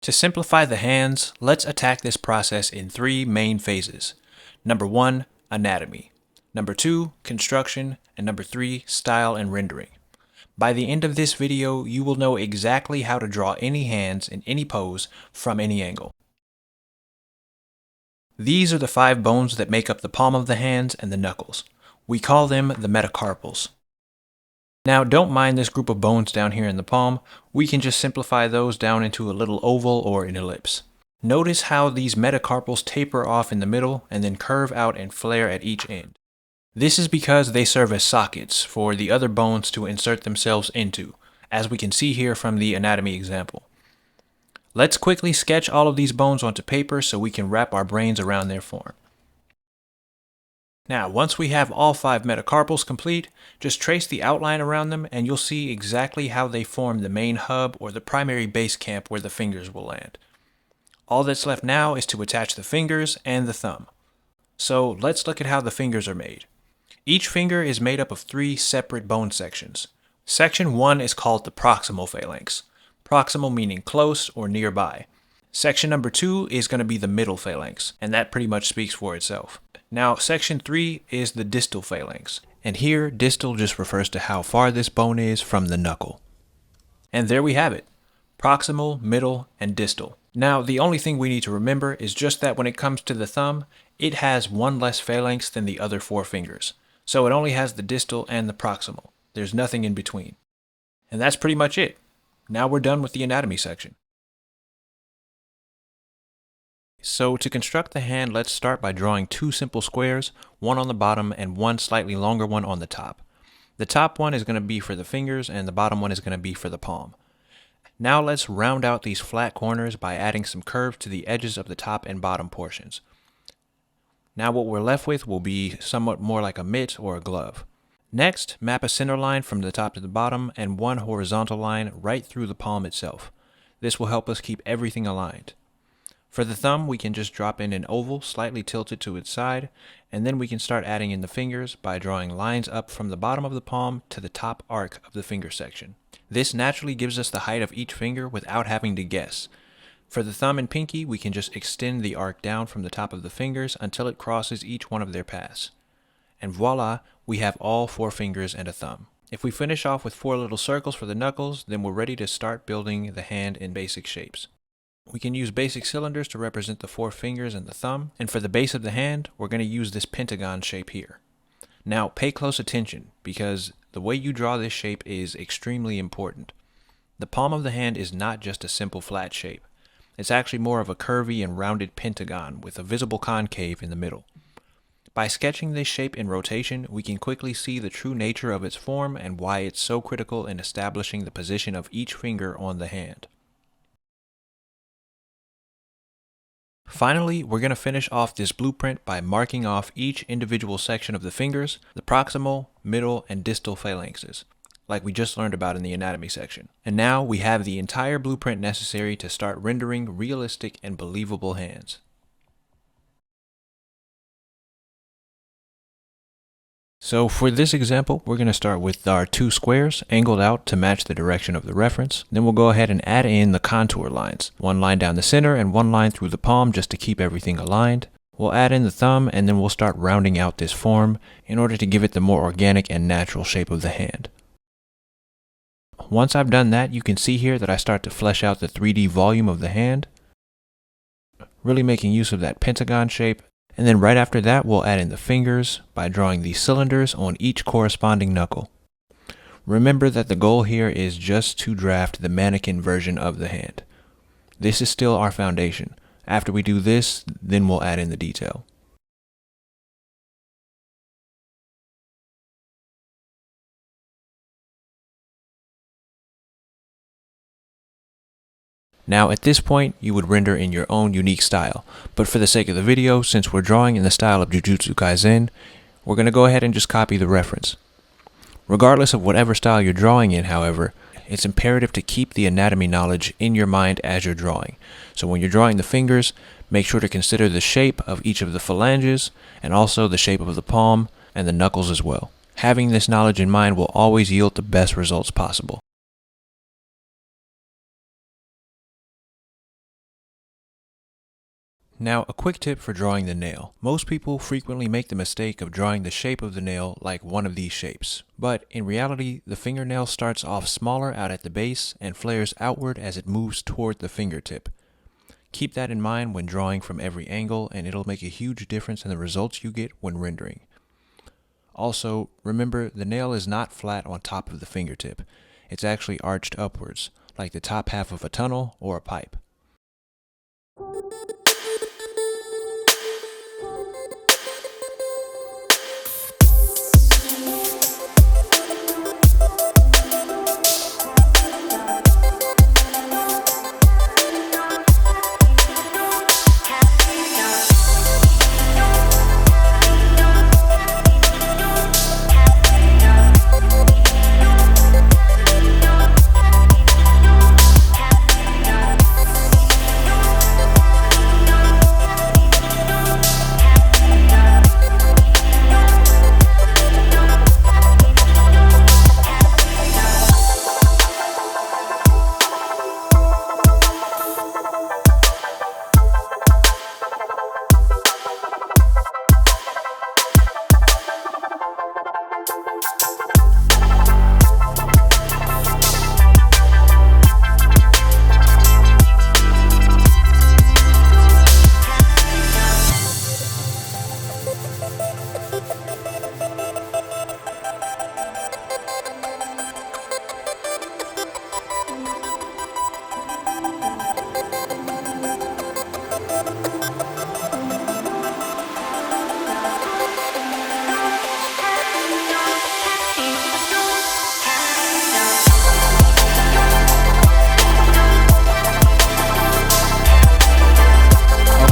To simplify the hands, let's attack this process in three main phases. Number 1, anatomy. Number 2, construction. And number 3, style and rendering. By the end of this video, you will know exactly how to draw any hands in any pose from any angle. These are the 5 bones that make up the palm of the hands and the knuckles. We call them the metacarpals. Now, don't mind this group of bones down here in the palm. We can just simplify those down into a little oval or an ellipse. Notice how these metacarpals taper off in the middle and then curve out and flare at each end. This is because they serve as sockets for the other bones to insert themselves into, as we can see here from the anatomy example. Let's quickly sketch all of these bones onto paper so we can wrap our brains around their form. Now, once we have all 5 metacarpals complete, just trace the outline around them and you'll see exactly how they form the main hub or the primary base camp where the fingers will land. All that's left now is to attach the fingers and the thumb. So let's look at how the fingers are made. Each finger is made up of 3 separate bone sections. Section 1 is called the proximal phalanx. Proximal meaning close or nearby. Section number 2 is going to be the middle phalanx, and that pretty much speaks for itself. Now, section 3 is the distal phalanx, and here distal just refers to how far this bone is from the knuckle. And there we have it, proximal, middle, and distal. Now, the only thing we need to remember is just that when it comes to the thumb, it has 1 less phalanx than the other 4 fingers. So it only has the distal and the proximal. There's nothing in between. And that's pretty much it. Now we're done with the anatomy section. So to construct the hand, let's start by drawing 2 simple squares, one on the bottom and one slightly longer one on the top. The top one is going to be for the fingers and the bottom one is going to be for the palm. Now let's round out these flat corners by adding some curve to the edges of the top and bottom portions. Now what we're left with will be somewhat more like a mitt or a glove. Next, map a center line from the top to the bottom and one horizontal line right through the palm itself. This will help us keep everything aligned. For the thumb, we can just drop in an oval slightly tilted to its side, and then we can start adding in the fingers by drawing lines up from the bottom of the palm to the top arc of the finger section. This naturally gives us the height of each finger without having to guess. For the thumb and pinky, we can just extend the arc down from the top of the fingers until it crosses each one of their paths. And voila, we have all 4 fingers and a thumb. If we finish off with 4 little circles for the knuckles, then we're ready to start building the hand in basic shapes. We can use basic cylinders to represent the 4 fingers and the thumb, and for the base of the hand, we're going to use this pentagon shape here. Now, pay close attention, because the way you draw this shape is extremely important. The palm of the hand is not just a simple flat shape. It's actually more of a curvy and rounded pentagon with a visible concave in the middle. By sketching this shape in rotation, we can quickly see the true nature of its form and why it's so critical in establishing the position of each finger on the hand. Finally, we're going to finish off this blueprint by marking off each individual section of the fingers, the proximal, middle, and distal phalanxes, like we just learned about in the anatomy section. And now we have the entire blueprint necessary to start rendering realistic and believable hands. So for this example, we're going to start with our 2 squares angled out to match the direction of the reference. Then we'll go ahead and add in the contour lines. 1 line down the center and 1 line through the palm just to keep everything aligned. We'll add in the thumb and then we'll start rounding out this form in order to give it the more organic and natural shape of the hand. Once I've done that, you can see here that I start to flesh out the 3D volume of the hand, really making use of that pentagon shape. And then right after that, we'll add in the fingers by drawing these cylinders on each corresponding knuckle. Remember that the goal here is just to draft the mannequin version of the hand. This is still our foundation. After we do this, then we'll add in the detail. Now at this point, you would render in your own unique style, but for the sake of the video, since we're drawing in the style of Jujutsu Kaisen, we're going to go ahead and just copy the reference. Regardless of whatever style you're drawing in, however, it's imperative to keep the anatomy knowledge in your mind as you're drawing. So when you're drawing the fingers, make sure to consider the shape of each of the phalanges, and also the shape of the palm and the knuckles as well. Having this knowledge in mind will always yield the best results possible. Now, a quick tip for drawing the nail. Most people frequently make the mistake of drawing the shape of the nail like one of these shapes. But in reality, the fingernail starts off smaller out at the base and flares outward as it moves toward the fingertip. Keep that in mind when drawing from every angle, and it'll make a huge difference in the results you get when rendering. Also, remember, the nail is not flat on top of the fingertip. It's actually arched upwards, like the top half of a tunnel or a pipe.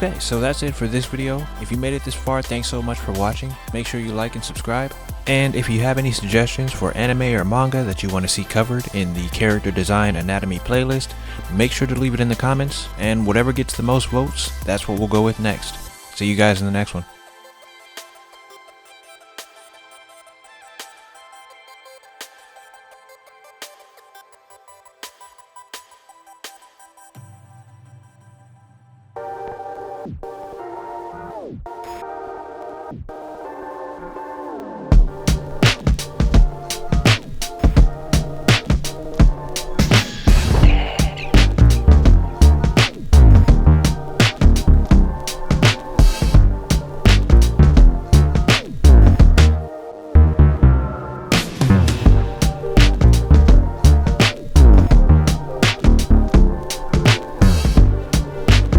Okay, so that's it for this video. If you made it this far, thanks so much for watching. Make sure you like and subscribe. And if you have any suggestions for anime or manga that you want to see covered in the character design anatomy playlist, make sure to leave it in the comments, and whatever gets the most votes, that's what we'll go with next. See you guys in the next one.